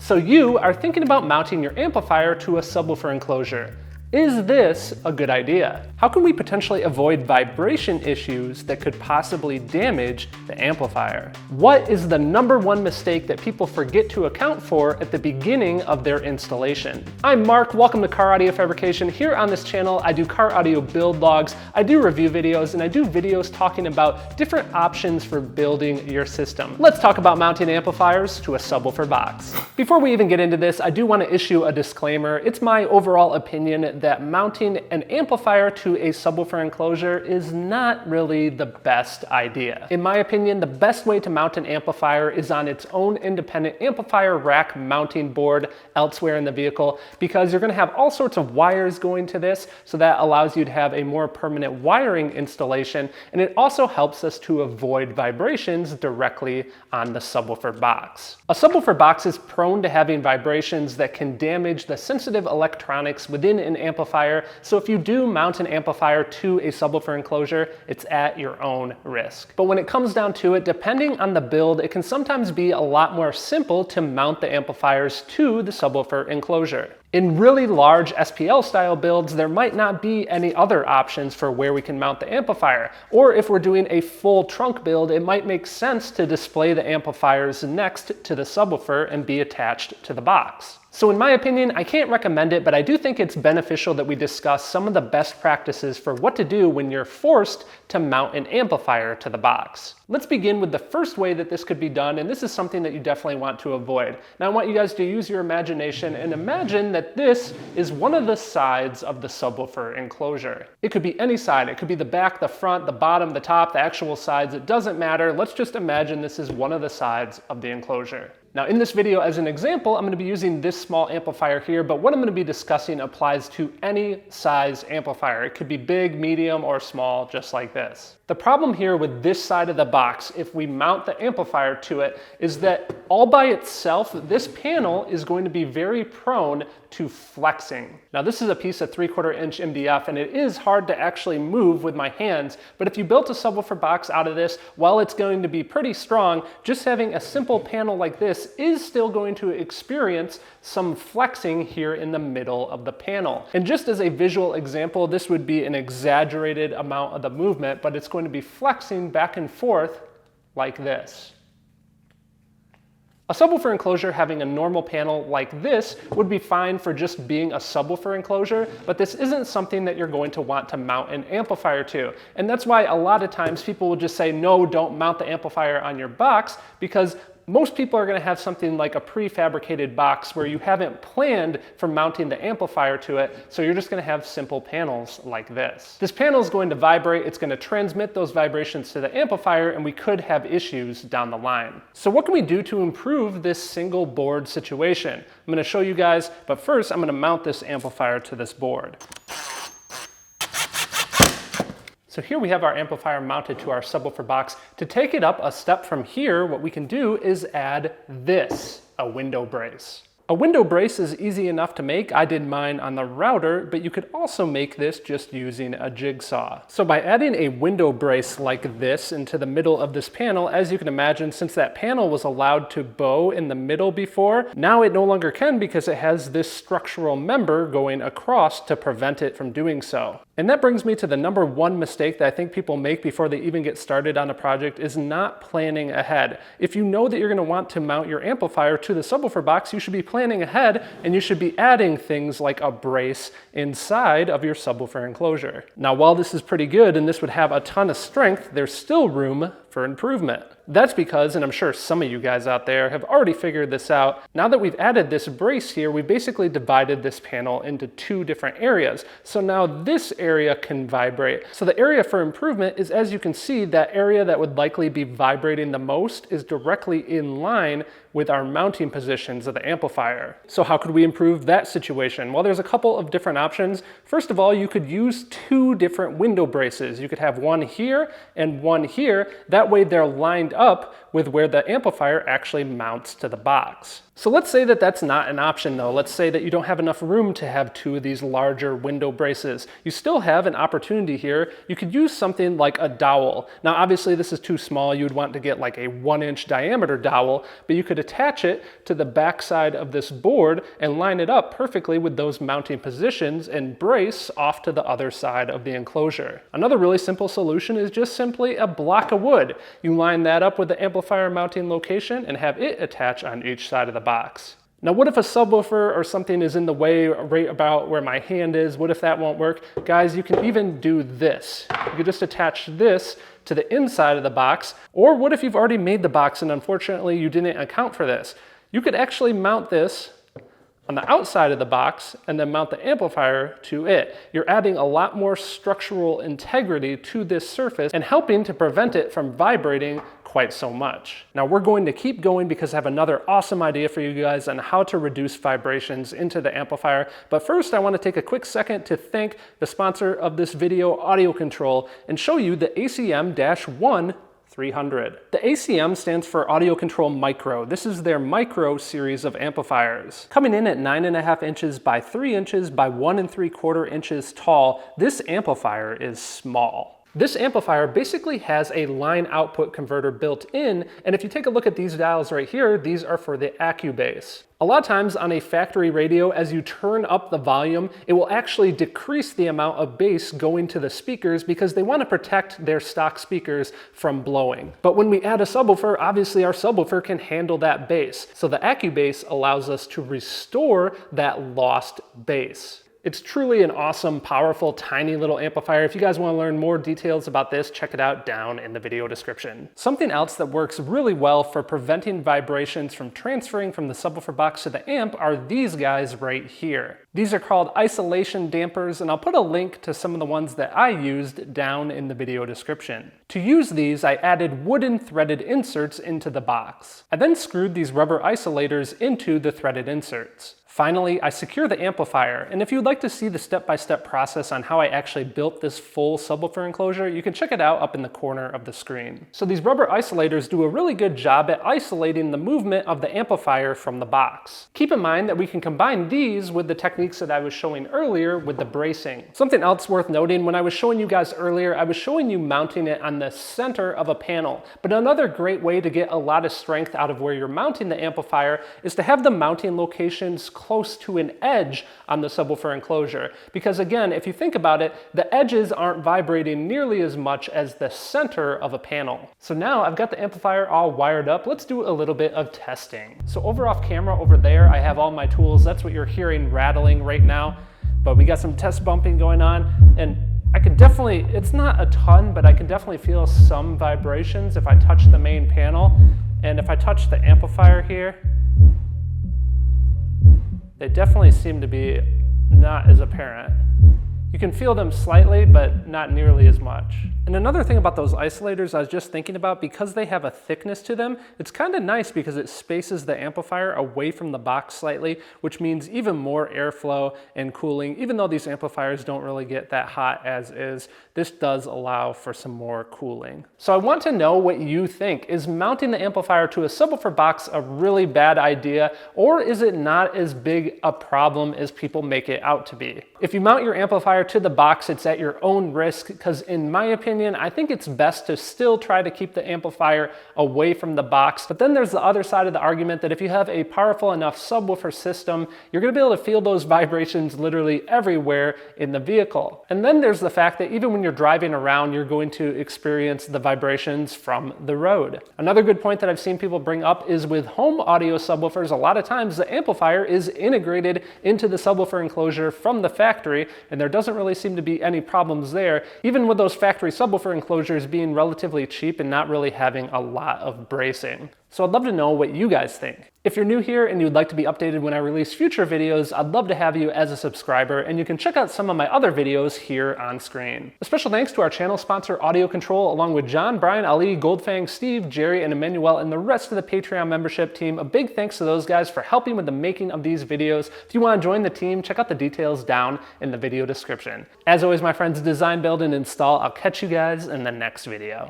So you are thinking about mounting your amplifier to a subwoofer enclosure. Is this a good idea? How can we potentially avoid vibration issues that could possibly damage the amplifier? What is the #1 mistake that people forget to account for at the beginning of their installation? I'm Mark, welcome to CarAudioFabrication. Here on this channel, I do car audio build logs, I do review videos, and I do videos talking about different options for building your system. Let's talk about mounting amplifiers to a subwoofer box. Before we even get into this, I do want to issue a disclaimer. It's my overall opinion that mounting an amplifier to a subwoofer enclosure is not really the best idea. In my opinion, the best way to mount an amplifier is on its own independent amplifier rack mounting board elsewhere in the vehicle, because you're going to have all sorts of wires going to this, so that allows you to have a more permanent wiring installation, and it also helps us to avoid vibrations directly on the subwoofer box. A subwoofer box is prone to having vibrations that can damage the sensitive electronics within an amplifier, so if you do mount an amplifier to a subwoofer enclosure, it's at your own risk. But when it comes down to it, depending on the build, it can sometimes be a lot more simple to mount the amplifiers to the subwoofer enclosure. In really large SPL style builds, there might not be any other options for where we can mount the amplifier. Or if we're doing a full trunk build, it might make sense to display the amplifiers next to the subwoofer and be attached to the box. So in my opinion, I can't recommend it, but I do think it's beneficial that we discuss some of the best practices for what to do when you're forced to mount an amplifier to the box. Let's begin with the first way that this could be done, and this is something that you definitely want to avoid. Now I want you guys to use your imagination and imagine that this is one of the sides of the subwoofer enclosure. It could be any side. It could be the back, the front, the bottom, the top, the actual sides. It doesn't matter. Let's just imagine this is one of the sides of the enclosure. Now in this video, as an example, I'm going to be using this small amplifier here, but what I'm going to be discussing applies to any size amplifier. It could be big, medium, or small, just like this. The problem here with this side of the box, if we mount the amplifier to it, is that all by itself, this panel is going to be very prone to flexing. Now this is a piece of 3/4 inch MDF, and it is hard to actually move with my hands, but if you built a subwoofer box out of this, while it's going to be pretty strong, just having a simple panel like this is still going to experience some flexing here in the middle of the panel. And just as a visual example, this would be an exaggerated amount of the movement, but it's going to be flexing back and forth like this. A subwoofer enclosure having a normal panel like this would be fine for just being a subwoofer enclosure, but this isn't something that you're going to want to mount an amplifier to. And that's why a lot of times people will just say, no, don't mount the amplifier on your box, because most people are going to have something like a prefabricated box where you haven't planned for mounting the amplifier to it, so you're just going to have simple panels like this. This panel is going to vibrate, it's going to transmit those vibrations to the amplifier, and we could have issues down the line. So what can we do to improve this single board situation? I'm going to show you guys, but first I'm going to mount this amplifier to this board. So here we have our amplifier mounted to our subwoofer box. To take it up a step from here, what we can do is add this, a window brace. A window brace is easy enough to make. I did mine on the router, but you could also make this just using a jigsaw. So by adding a window brace like this into the middle of this panel, as you can imagine, since that panel was allowed to bow in the middle before, now it no longer can, because it has this structural member going across to prevent it from doing so. And that brings me to the #1 mistake that I think people make before they even get started on a project, is not planning ahead. If you know that you're going to want to mount your amplifier to the subwoofer box, you should be planning ahead, and you should be adding things like a brace inside of your subwoofer enclosure. Now, while this is pretty good and this would have a ton of strength, there's still room for improvement. That's because, and I'm sure some of you guys out there have already figured this out, now that we've added this brace here, we've basically divided this panel into 2 different areas. So now this area can vibrate. So the area for improvement is, as you can see, that area that would likely be vibrating the most is directly in line with our mounting positions of the amplifier. So how could we improve that situation? Well, there's a couple of different options. First of all, you could use 2 different window braces. You could have one here and one here. That way they're lined up with where the amplifier actually mounts to the box. So let's say that that's not an option though. Let's say that you don't have enough room to have two of these larger window braces. You still have an opportunity here. You could use something like a dowel. Now obviously this is too small. You would want to get like a 1-inch diameter dowel, but you could attach it to the back side of this board and line it up perfectly with those mounting positions and brace off to the other side of the enclosure. Another really simple solution is just simply a block of wood. You line that up with the amplifier mounting location and have it attach on each side of the box. Now what if a subwoofer or something is in the way right about where my hand is? What if that won't work? Guys, you can even do this. You could just attach this to the inside of the box. Or what if you've already made the box and unfortunately you didn't account for this? You could actually mount this on the outside of the box and then mount the amplifier to it. You're adding a lot more structural integrity to this surface and helping to prevent it from vibrating quite so much. Now we're going to keep going because I have another awesome idea for you guys on how to reduce vibrations into the amplifier. But first I want to take a quick second to thank the sponsor of this video, Audio Control, and show you the ACM-1 300. The ACM stands for Audio Control Micro. This is their Micro series of amplifiers. Coming in at 9.5 inches by 3 inches by 1 3/4 inches tall, this amplifier is small. This amplifier basically has a line output converter built in, and if you take a look at these dials right here, these are for the AccuBass. A lot of times on a factory radio, as you turn up the volume, it will actually decrease the amount of bass going to the speakers because they want to protect their stock speakers from blowing. But when we add a subwoofer, obviously our subwoofer can handle that bass. So the AccuBass allows us to restore that lost bass. It's truly an awesome, powerful, tiny little amplifier. If you guys want to learn more details about this, check it out down in the video description. Something else that works really well for preventing vibrations from transferring from the subwoofer box to the amp are these guys right here. These are called isolation dampers, and I'll put a link to some of the ones that I used down in the video description. To use these, I added wooden threaded inserts into the box. I then screwed these rubber isolators into the threaded inserts. Finally, I secure the amplifier, and if you'd like to see the step-by-step process on how I actually built this full subwoofer enclosure, you can check it out up in the corner of the screen. So these rubber isolators do a really good job at isolating the movement of the amplifier from the box. Keep in mind that we can combine these with the techniques that I was showing earlier with the bracing. Something else worth noting, when I was showing you guys earlier, I was showing you mounting it on the center of a panel. But another great way to get a lot of strength out of where you're mounting the amplifier is to have the mounting locations close to an edge on the subwoofer enclosure. Because again, if you think about it, the edges aren't vibrating nearly as much as the center of a panel. So now I've got the amplifier all wired up. Let's do a little bit of testing. So over off camera over there, I have all my tools. That's what you're hearing rattling right now. But we got some test bumping going on, and I can definitely, it's not a ton, but I can definitely feel some vibrations if I touch the main panel. And if I touch the amplifier here, they definitely seem to be not as apparent. You can feel them slightly, but not nearly as much. And another thing about those isolators I was just thinking about, because they have a thickness to them, it's kind of nice because it spaces the amplifier away from the box slightly, which means even more airflow and cooling. Even though these amplifiers don't really get that hot as is, this does allow for some more cooling. So I want to know what you think. Is mounting the amplifier to a subwoofer box a really bad idea, or is it not as big a problem as people make it out to be? If you mount your amplifier to the box, it's at your own risk, because in my opinion, I think it's best to still try to keep the amplifier away from the box. But then there's the other side of the argument that if you have a powerful enough subwoofer system, you're going to be able to feel those vibrations literally everywhere in the vehicle. And then there's the fact that even when you're driving around, you're going to experience the vibrations from the road. Another good point that I've seen people bring up is with home audio subwoofers, a lot of times the amplifier is integrated into the subwoofer enclosure from the factory, and there doesn't really seem to be any problems there, even with those factory subwoofer enclosures being relatively cheap and not really having a lot of bracing. So I'd love to know what you guys think. If you're new here and you'd like to be updated when I release future videos, I'd love to have you as a subscriber, and you can check out some of my other videos here on screen. A special thanks to our channel sponsor, Audio Control, along with John, Brian, Ali, Goldfang, Steve, Jerry, and Emmanuel, and the rest of the Patreon membership team. A big thanks to those guys for helping with the making of these videos. If you want to join the team, check out the details down in the video description. As always, my friends, design, build, and install. I'll catch you guys in the next video.